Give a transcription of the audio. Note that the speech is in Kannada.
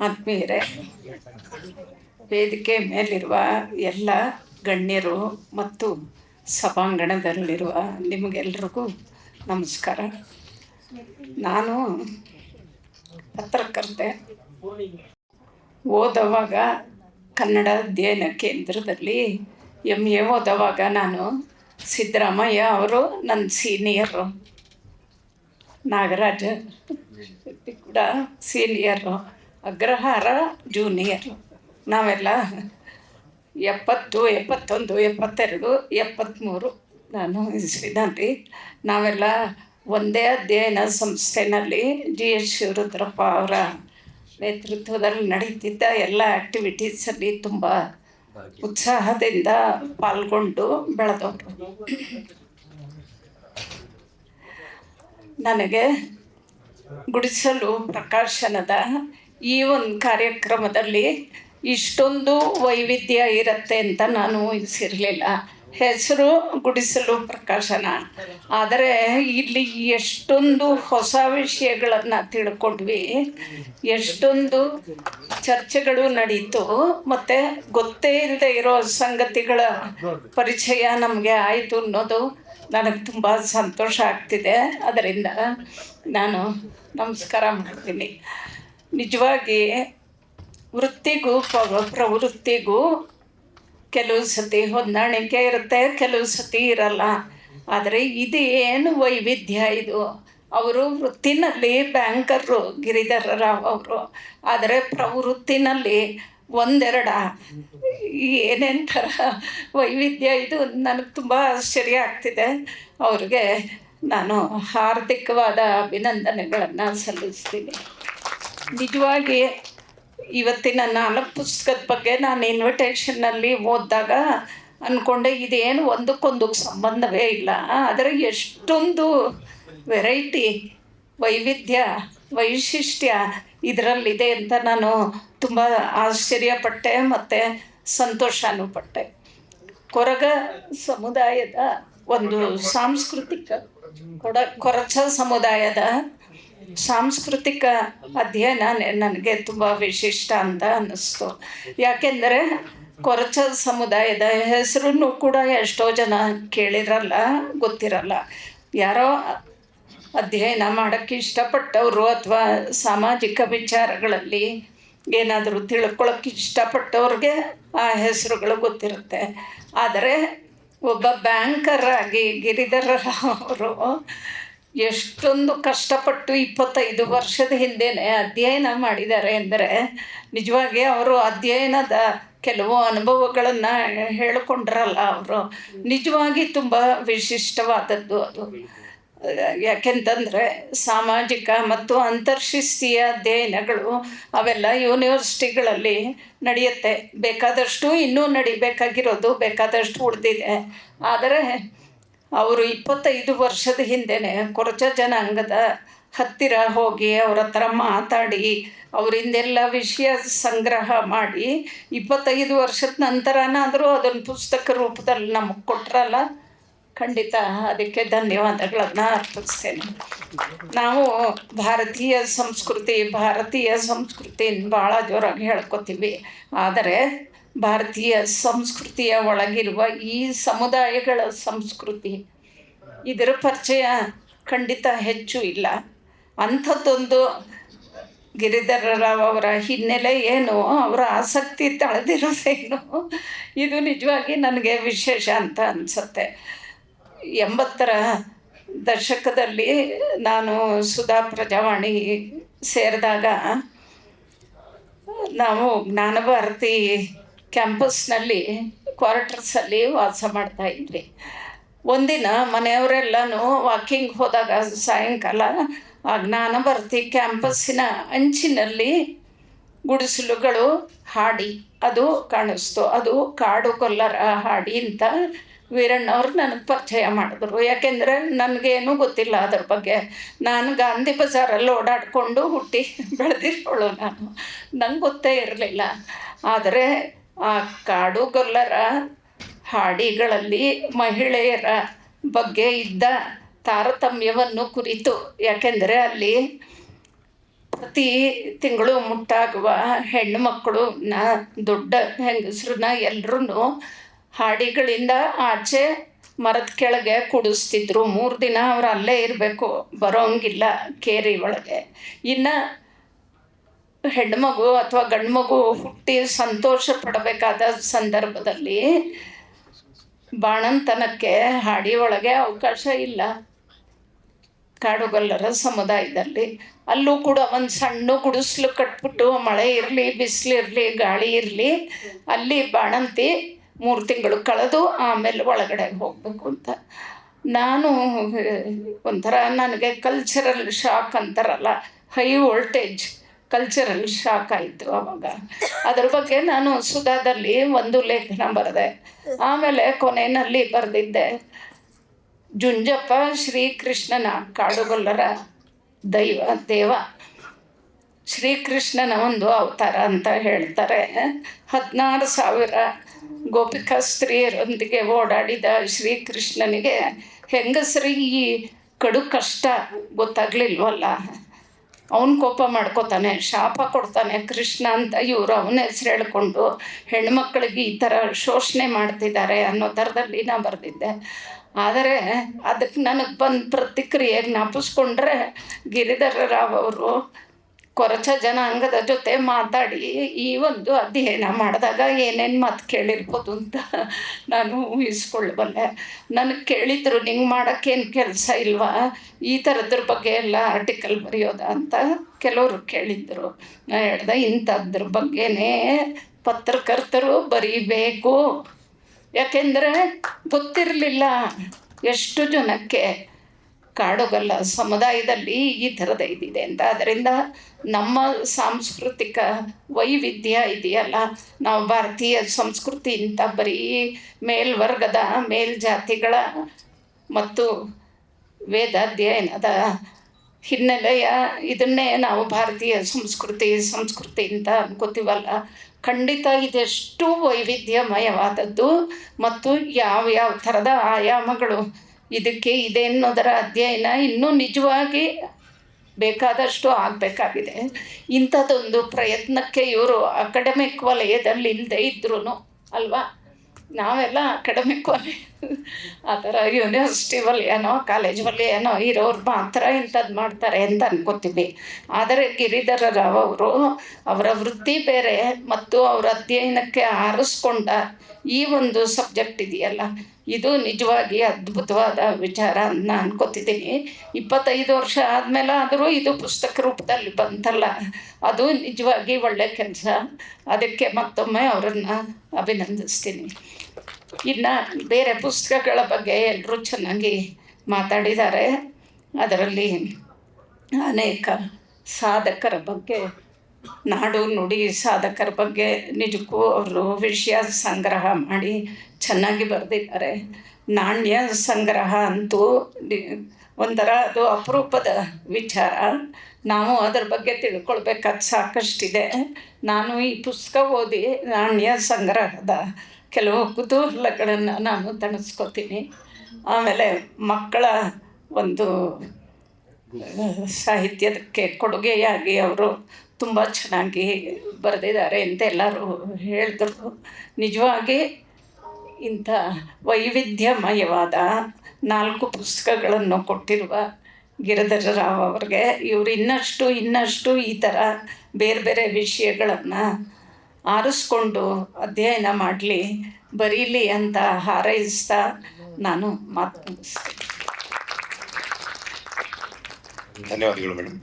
ಆತ್ಮೀಯರೇ, ವೇದಿಕೆ ಮೇಲಿರುವ ಎಲ್ಲ ಗಣ್ಯರು ಮತ್ತು ಸಭಾಂಗಣದಲ್ಲಿರುವ ನಿಮಗೆಲ್ರಿಗೂ ನಮಸ್ಕಾರ. ನಾನು ಪತ್ರಕರ್ತೆ. ಓದುವಾಗ ಕನ್ನಡ ಅಧ್ಯಯನ ಕೇಂದ್ರದಲ್ಲಿ MA ಓದುವಾಗ ನಾನು ಸಿದ್ದರಾಮಯ್ಯ ಅವರು ನನ್ನ ಸೀನಿಯರು, ನಾಗರಾಜ ಕೂಡ ಸೀನಿಯರು, ಅಗ್ರಹಾರ ಜೂನಿಯರು. ನಾವೆಲ್ಲ 70, 71, 72, 73 ನಾನು ಇಸ್ವಿನಲ್ಲಿ ನಾವೆಲ್ಲ ಒಂದೇ ಅಧ್ಯಯನ ಸಂಸ್ಥೆಯಲ್ಲಿ GS ಶಿವರುದ್ರಪ್ಪ ಅವರ ನೇತೃತ್ವದಲ್ಲಿ ನಡೀತಿದ್ದ ಎಲ್ಲ ಆ್ಯಕ್ಟಿವಿಟೀಸಲ್ಲಿ ತುಂಬ ಉತ್ಸಾಹದಿಂದ ಪಾಲ್ಗೊಂಡು ಬೆಳೆದವರು. ನನಗೆ ಗುಡಿಸಲು ಪ್ರಕಾಶನದ ಈ ಒಂದು ಕಾರ್ಯಕ್ರಮದಲ್ಲಿ ಇಷ್ಟೊಂದು ವೈವಿಧ್ಯ ಇರುತ್ತೆ ಅಂತ ನಾನು ಊಹಿಸಿರಲಿಲ್ಲ. ಹೆಸರು ಗುಡಿಸಲು ಪ್ರಕಾಶನ, ಆದರೆ ಇಲ್ಲಿ ಎಷ್ಟೊಂದು ಹೊಸ ವಿಷಯಗಳನ್ನು ತಿಳ್ಕೊಂಡ್ವಿ, ಎಷ್ಟೊಂದು ಚರ್ಚೆಗಳು ನಡೀತು, ಮತ್ತು ಗೊತ್ತೇ ಇಲ್ಲದೆ ಇರೋ ಸಂಗತಿಗಳ ಪರಿಚಯ ನಮಗೆ ಆಯಿತು ಅನ್ನೋದು ನನಗೆ ತುಂಬ ಸಂತೋಷ ಆಗ್ತಿದೆ. ಅದರಿಂದ ನಾನು ನಮಸ್ಕಾರ ಮಾಡ್ತೀನಿ. ನಿಜವಾಗಿ ವೃತ್ತಿಗೂ ಪ್ರವೃತ್ತಿಗೂ ಕೆಲವು ಸತಿ ಹೊಂದಾಣಿಕೆ ಇರುತ್ತೆ, ಕೆಲವು ಸತಿ ಇರಲ್ಲ. ಆದರೆ ಇದು ಏನು ವೈವಿಧ್ಯ ಇದು. ಅವರು ವೃತ್ತಿನಲ್ಲಿ ಬ್ಯಾಂಕರು ಗಿರಿಧರ ರಾವ್ ಅವರು, ಆದರೆ ಪ್ರವೃತ್ತಿನಲ್ಲಿ ಒಂದೆರಡ ಏನೇನು ಥರ ವೈವಿಧ್ಯ ಇದು ನನಗೆ ತುಂಬ ಆಶ್ಚರ್ಯ ಆಗ್ತಿದೆ. ಅವ್ರಿಗೆ ನಾನು ಹಾರ್ದಿಕವಾದ ಅಭಿನಂದನೆಗಳನ್ನು ಸಲ್ಲಿಸ್ತೀನಿ. ನಿಜವಾಗಿ ಇವತ್ತಿನ 4 ಪುಸ್ತಕದ ಬಗ್ಗೆ ನಾನು ಇನ್ವಿಟೇಷನ್ನಲ್ಲಿ ಓದಿದಾಗ ಅಂದ್ಕೊಂಡೆ ಇದೇನು ಒಂದಕ್ಕೊಂದು ಸಂಬಂಧವೇ ಇಲ್ಲ, ಆದರೆ ಎಷ್ಟೊಂದು ವೆರೈಟಿ, ವೈವಿಧ್ಯ, ವೈಶಿಷ್ಟ್ಯ ಇದರಲ್ಲಿದೆ ಅಂತ ನಾನು ತುಂಬ ಆಶ್ಚರ್ಯಪಟ್ಟೆ ಮತ್ತು ಸಂತೋಷನೂ ಪಟ್ಟೆ. ಕೊರಗ ಸಮುದಾಯದ ಒಂದು ಸಾಂಸ್ಕೃತಿಕ ಕೊರಚ ಸಮುದಾಯದ ಸಾಂಸ್ಕೃತಿಕ ಅಧ್ಯಯನ ನನಗೆ ತುಂಬ ವಿಶಿಷ್ಟ ಅಂತ ಅನ್ನಿಸ್ತು. ಯಾಕೆಂದರೆ ಕೊರಚ ಸಮುದಾಯದ ಹೆಸರನ್ನು ಕೂಡ ಎಷ್ಟೋ ಜನ ಕೇಳಿರಲ್ಲ, ಗೊತ್ತಿರಲ್ಲ. ಯಾರೋ ಅಧ್ಯಯನ ಮಾಡೋಕ್ಕೆ ಇಷ್ಟಪಟ್ಟವರು ಅಥವಾ ಸಾಮಾಜಿಕ ವಿಚಾರಗಳಲ್ಲಿ ಏನಾದರೂ ತಿಳ್ಕೊಳ್ಳೋಕ್ಕೆ ಇಷ್ಟಪಟ್ಟವ್ರಿಗೆ ಆ ಹೆಸರುಗಳು ಗೊತ್ತಿರುತ್ತೆ. ಆದರೆ ಒಬ್ಬ ಬ್ಯಾಂಕರ್ ಆಗಿ ಗಿರಿಧರ ಅವರು ಎಷ್ಟೊಂದು ಕಷ್ಟಪಟ್ಟು 25 ವರ್ಷದ ಹಿಂದೆಯೇ ಅಧ್ಯಯನ ಮಾಡಿದ್ದಾರೆ ಅಂದರೆ ನಿಜವಾಗಿ ಅವರು ಅಧ್ಯಯನದ ಕೆಲವು ಅನುಭವಗಳನ್ನು ಹೇಳಿಕೊಂಡ್ರಲ್ಲ, ಅವರು ನಿಜವಾಗಿ ತುಂಬ ವಿಶಿಷ್ಟವಾದದ್ದು ಅದು. ಯಾಕೆಂತಂದರೆ ಸಾಮಾಜಿಕ ಮತ್ತು ಅಂತರ್ಶಿಸ್ತೀಯ ಅಧ್ಯಯನಗಳು ಅವೆಲ್ಲ ಯೂನಿವರ್ಸಿಟಿಗಳಲ್ಲಿ ನಡೆಯುತ್ತೆ. ಬೇಕಾದಷ್ಟು ಇನ್ನೂ ನಡಿಬೇಕಾಗಿರೋದು ಬೇಕಾದಷ್ಟು ಉಳಿದಿದೆ. ಆದರೆ ಅವರು 25 ವರ್ಷದ ಹಿಂದೆಯೇ ಕೊರಚ ಜನಾಂಗದ ಹತ್ತಿರ ಹೋಗಿ ಅವ್ರ ಹತ್ರ ಮಾತಾಡಿ ಅವರಿಂದೆಲ್ಲ ವಿಷಯ ಸಂಗ್ರಹ ಮಾಡಿ 25 ವರ್ಷದ ನಂತರನಾದರೂ ಅದನ್ನು ಪುಸ್ತಕ ರೂಪದಲ್ಲಿ ನಮಗೆ ಕೊಟ್ಟರಲ್ಲ, ಖಂಡಿತ ಅದಕ್ಕೆ ಧನ್ಯವಾದಗಳನ್ನು ಅರ್ಪಿಸ್ತೇನೆ. ನಾವು ಭಾರತೀಯ ಸಂಸ್ಕೃತಿಯನ್ನು ಭಾಳ ಜೋರಾಗಿ ಹೇಳ್ಕೊತೀವಿ. ಆದರೆ ಭಾರತೀಯ ಸಂಸ್ಕೃತಿಯ ಒಳಗಿರುವ ಈ ಸಮುದಾಯಗಳ ಸಂಸ್ಕೃತಿ, ಇದರ ಪರಿಚಯ ಖಂಡಿತ ಹೆಚ್ಚು ಇಲ್ಲ. ಅಂಥದ್ದೊಂದು ಗಿರಿಧರ ರಾವ್ ಅವರ ಹಿನ್ನೆಲೆ ಏನು, ಅವರ ಆಸಕ್ತಿ ತಳೆದಿರೋದೇನು, ಇದು ನಿಜವಾಗಿ ನನಗೆ ವಿಶೇಷ ಅಂತ ಅನಿಸುತ್ತೆ. 80ರ ದಶಕದಲ್ಲಿ ನಾನು ಸುಧಾ ಪ್ರಜಾವಾಣಿ ಸೇರಿದಾಗ ನಾವು ಜ್ಞಾನಭಾರತಿ ಕ್ಯಾಂಪಸ್ನಲ್ಲಿ ಕ್ವಾರ್ಟರ್ಸಲ್ಲಿ ವಾಸ ಮಾಡ್ತಾಯಿದ್ವಿ. ಒಂದಿನ ಮನೆಯವರೆಲ್ಲನೂ ವಾಕಿಂಗ್ ಹೋದಾಗ ಸಾಯಂಕಾಲ ಆ ಜ್ಞಾನಭಾರತಿ ಕ್ಯಾಂಪಸ್ಸಿನ ಅಂಚಿನಲ್ಲಿ ಗುಡಿಸಲುಗಳು ಹಾಡಿ ಅದು ಕಾಣಿಸ್ತು. ಅದು ಕಾಡು ಕೊಲ್ಲರ ಹಾಡಿ ಅಂತ ವೀರಣ್ಣವ್ರು ನನಗೆ ಪರಿಚಯ ಮಾಡಿದ್ರು. ಯಾಕೆಂದರೆ ನನಗೇನೂ ಗೊತ್ತಿಲ್ಲ ಅದ್ರ ಬಗ್ಗೆ. ನಾನು ಗಾಂಧಿ ಬಜಾರಲ್ಲಿ ಓಡಾಡಿಕೊಂಡು ಹುಟ್ಟಿ ಬೆಳೆದಿರೋಳು, ನಂಗೆ ಗೊತ್ತೇ ಇರಲಿಲ್ಲ. ಆದರೆ ಆ ಕಾಡುಗೊಲ್ಲರ ಹಾಡಿಗಳಲ್ಲಿ ಮಹಿಳೆಯರ ಬಗ್ಗೆ ಇದ್ದ ತಾರತಮ್ಯವನ್ನು ಕುರಿತು, ಯಾಕೆಂದರೆ ಅಲ್ಲಿ ಪ್ರತಿ ತಿಂಗಳು ಮುಟ್ಟಾಗುವ ಹೆಣ್ಣು ಮಕ್ಕಳನ್ನ ದೊಡ್ಡ ಹೆಂಗಸ್ರನ್ನ ಎಲ್ಲರೂ ಹಾಡಿಗಳಿಂದ ಆಚೆ ಮರದ ಕೆಳಗೆ ಕೂಡಿಸ್ತಿದ್ರು. 3 ದಿನ ಅವ್ರು ಅಲ್ಲೇ ಇರಬೇಕು, ಬರೋಂಗಿಲ್ಲ ಕೇರಿ ಒಳಗೆ. ಇನ್ನು ಹೆಣ್ಮಗು ಅಥವಾ ಗಂಡು ಮಗು ಹುಟ್ಟಿ ಸಂತೋಷ ಪಡಬೇಕಾದ ಸಂದರ್ಭದಲ್ಲಿ ಬಾಣಂತನಕ್ಕೆ ಹಾಡಿ ಒಳಗೆ ಅವಕಾಶ ಇಲ್ಲ. ಕಾಡುಗೊಲ್ಲರ ಸಮುದಾಯದಲ್ಲಿ ಅಲ್ಲೂ ಕೂಡ ಒಂದು ಸಣ್ಣ ಗುಡಿಸ್ಲು ಕಟ್ಬಿಟ್ಟು ಮಳೆ ಇರಲಿ ಬಿಸಿಲಿರಲಿ ಗಾಳಿ ಇರಲಿ ಅಲ್ಲಿ ಬಾಣಂತಿ 3 ತಿಂಗಳು ಕಳೆದು ಆಮೇಲೆ ಒಳಗಡೆ ಹೋಗಬೇಕು ಅಂತ. ನಾನು ಒಂಥರ ನನಗೆ ಕಲ್ಚರಲ್ ಶಾಕ್ ಅಂತಾರಲ್ಲ, ಹೈ ವೋಲ್ಟೇಜ್ ಕಲ್ಚರಲ್ ಶಾಕ್ ಆಯಿತು ಆವಾಗ. ಅದ್ರ ಬಗ್ಗೆ ನಾನು ಸುಧಾದಲ್ಲಿ ಒಂದು ಲೇಖನ ಬರೆದೆ. ಆಮೇಲೆ ಕೊನೆಯಲ್ಲಿ ಬರೆದಿದ್ದೆ, ಜುಂಜಪ್ಪ ಶ್ರೀಕೃಷ್ಣನ ಕಾಡುಗೊಲ್ಲರ ದೇವ, ಶ್ರೀಕೃಷ್ಣನ ಒಂದು ಅವತಾರ ಅಂತ ಹೇಳ್ತಾರೆ. 16,000 ಗೋಪಿಕಾ ಸ್ತ್ರೀಯರೊಂದಿಗೆ ಓಡಾಡಿದ ಶ್ರೀಕೃಷ್ಣನಿಗೆ ಹೆಂಗಸರಿಗೆ ಈ ಕಡು ಕಷ್ಟ ಗೊತ್ತಾಗ್ಲಿಲ್ವಲ್ಲ. ಅವನು ಕೋಪ ಮಾಡ್ಕೋತಾನೆ, ಶಾಪ ಕೊಡ್ತಾನೆ ಕೃಷ್ಣ ಅಂತ. ಇವರು ಅವನ ಹೆಸರು ಹೇಳ್ಕೊಂಡು ಹೆಣ್ಮಕ್ಳಿಗೆ ಈ ಥರ ಶೋಷಣೆ ಮಾಡ್ತಿದ್ದಾರೆ ಅನ್ನೋ ಥರದಲ್ಲಿ ನಾನು ಬರೆದಿದ್ದೆ. ಆದರೆ ಅದಕ್ಕೆ ನನಗೆ ಬಂದು ಪ್ರತಿಕ್ರಿಯೆ ಜ್ಞಾಪಿಸ್ಕೊಂಡ್ರೆ ಗಿರಿಧರ ರಾವ್ ಅವರು ಕೊರಚ ಜನಾಂಗದ ಜೊತೆ ಮಾತಾಡಿ ಈ ಒಂದು ಅಧ್ಯಯನ ಮಾಡಿದಾಗ ಏನೇನು ಮಾತು ಕೇಳಿರ್ಬೋದು ಅಂತ ನಾನು ಊಹಿಸ್ಕೊಳ್ಳಬಲ್ಲೆ. ನನಗೆ ಕೇಳಿದ್ರು, ನಿಂಗೆ ಮಾಡೋಕ್ಕೇನು ಕೆಲಸ ಇಲ್ವಾ, ಈ ಥರದ್ರ ಬಗ್ಗೆ ಎಲ್ಲ ಆರ್ಟಿಕಲ್ ಬರೆಯೋದ ಅಂತ ಕೆಲವರು ಕೇಳಿದ್ರು. ನಾನು ಹೇಳ್ದೆ, ಇಂಥದ್ರ ಬಗ್ಗೆನೇ ಪತ್ರಕರ್ತರು ಬರೀಬೇಕು. ಯಾಕೆಂದರೆ ಗೊತ್ತಿರಲಿಲ್ಲ ಎಷ್ಟು ಜನಕ್ಕೆ ಕಾಡುಗೊಲ್ಲ ಸಮುದಾಯದಲ್ಲಿ ಈ ಥರದ ಇದಿದೆ ಅಂತ. ಅದರಿಂದ ನಮ್ಮ ಸಾಂಸ್ಕೃತಿಕ ವೈವಿಧ್ಯ ಇದೆಯಲ್ಲ, ನಾವು ಭಾರತೀಯ ಸಂಸ್ಕೃತಿ ಅಂತ ಬರೀ ಮೇಲ್ವರ್ಗದ ಮೇಲ್ಜಾತಿಗಳ ಮತ್ತು ವೇದಾಧ್ಯಯನದ ಹಿನ್ನೆಲೆಯ ಇದನ್ನೇ ನಾವು ಭಾರತೀಯ ಸಂಸ್ಕೃತಿ ಅಂತ ಅನ್ಕೋತೀವಲ್ಲ. ಖಂಡಿತ ಇದೆಷ್ಟು ವೈವಿಧ್ಯಮಯವಾದದ್ದು ಮತ್ತು ಯಾವ ಥರದ ಆಯಾಮಗಳು ಇದಕ್ಕೆ ಇದೆ ಅನ್ನೋದರ ಅಧ್ಯಯನ ಇನ್ನೂ ನಿಜವಾಗಿ ಬೇಕಾದಷ್ಟು ಆಗಬೇಕಾಗಿದೆ. ಇಂಥದ್ದೊಂದು ಪ್ರಯತ್ನಕ್ಕೆ ಇವರು ಅಕಾಡೆಮಿಕ್ ವಲಯದಲ್ಲಿ ಇಲ್ಲದೆ ಇದ್ರೂ ಅಲ್ವಾ, ನಾವೆಲ್ಲ ಅಕಾಡೆಮಿಕ್ ವಲಯ ಆ ಥರ ಯೂನಿವರ್ಸಿಟಿ ವಲಯನೋ ಕಾಲೇಜ್ ವಲಯನೋ ಇರೋರು ಮಾತ್ರ ಇಂಥದ್ದು ಮಾಡ್ತಾರೆ ಅಂತ ಅನ್ಕೋತೀವಿ. ಆದರೆ ಗಿರಿಧರ ರಾವ್ ಅವರು ಅವರ ವೃತ್ತಿ ಬೇರೆ ಮತ್ತು ಅವರ ಅಧ್ಯಯನಕ್ಕೆ ಆರಿಸ್ಕೊಂಡ ಈ ಒಂದು ಸಬ್ಜೆಕ್ಟ್ ಇದೆಯಲ್ಲ, ಇದು ನಿಜವಾಗಿ ಅದ್ಭುತವಾದ ವಿಚಾರ ಅಂತ ಅನ್ಕೋತಿದ್ದೀನಿ. 25 ವರ್ಷ ಆದಮೇಲೆ ಆದರೂ ಇದು ಪುಸ್ತಕ ರೂಪದಲ್ಲಿ ಬಂತಲ್ಲ, ಅದು ನಿಜವಾಗಿ ಒಳ್ಳೆಯ ಕೆಲಸ. ಅದಕ್ಕೆ ಮತ್ತೊಮ್ಮೆ ಅವರನ್ನು ಅಭಿನಂದಿಸ್ತೀನಿ. ಇನ್ನು ಬೇರೆ ಪುಸ್ತಕಗಳ ಬಗ್ಗೆ ಎಲ್ಲರೂ ಚೆನ್ನಾಗಿ ಮಾತಾಡಿದ್ದಾರೆ. ಅದರಲ್ಲಿ ಅನೇಕ ಸಾಧಕರ ಬಗ್ಗೆ, ನಾಡು ನುಡಿ ಸಾಧಕರ ಬಗ್ಗೆ ನಿಜಕ್ಕೂ ಅವರು ವಿಷಯ ಸಂಗ್ರಹ ಮಾಡಿ ಚೆನ್ನಾಗಿ ಬರೆದಿದ್ದಾರೆ. ನಾಣ್ಯ ಸಂಗ್ರಹ ಅಂತೂ ಒಂಥರ ಅದು ಅಪರೂಪದ ವಿಚಾರ. ನಾವು ಅದರ ಬಗ್ಗೆ ತಿಳ್ಕೊಳ್ಬೇಕಾದ ಸಾಕಷ್ಟಿದೆ. ನಾನು ಈ ಪುಸ್ತಕ ಓದಿ ನಾಣ್ಯ ಸಂಗ್ರಹದ ಕೆಲವು ಕುತೂಹಲಗಳನ್ನು ನಾನು ತಣಿಸ್ಕೊತೀನಿ. ಆಮೇಲೆ ಮಕ್ಕಳ ಒಂದು ಸಾಹಿತ್ಯಕ್ಕೆ ಕೊಡುಗೆಯಾಗಿ ಅವರು ತುಂಬ ಚೆನ್ನಾಗಿ ಬರೆದಿದ್ದಾರೆ ಅಂತ ಎಲ್ಲರೂ ಹೇಳಿದ್ರು. ನಿಜವಾಗಿ ಇಂಥ ವೈವಿಧ್ಯಮಯವಾದ 4 ಪುಸ್ತಕಗಳನ್ನು ಕೊಟ್ಟಿರುವ ಗಿರಿಧರ ರಾವ್ ಅವರಿಗೆ ಇವರು ಇನ್ನಷ್ಟು ಈ ಥರ ಬೇರೆ ಬೇರೆ ವಿಷಯಗಳನ್ನು ಆರಿಸ್ಕೊಂಡು ಅಧ್ಯಯನ ಮಾಡಲಿ, ಬರೀಲಿ ಅಂತ ಹಾರೈಸ್ತಾ ನಾನು ಮಾತು ಮುಗಿಸ್ತೀನಿ. ಧನ್ಯವಾದಗಳು ಮೇಡಮ್.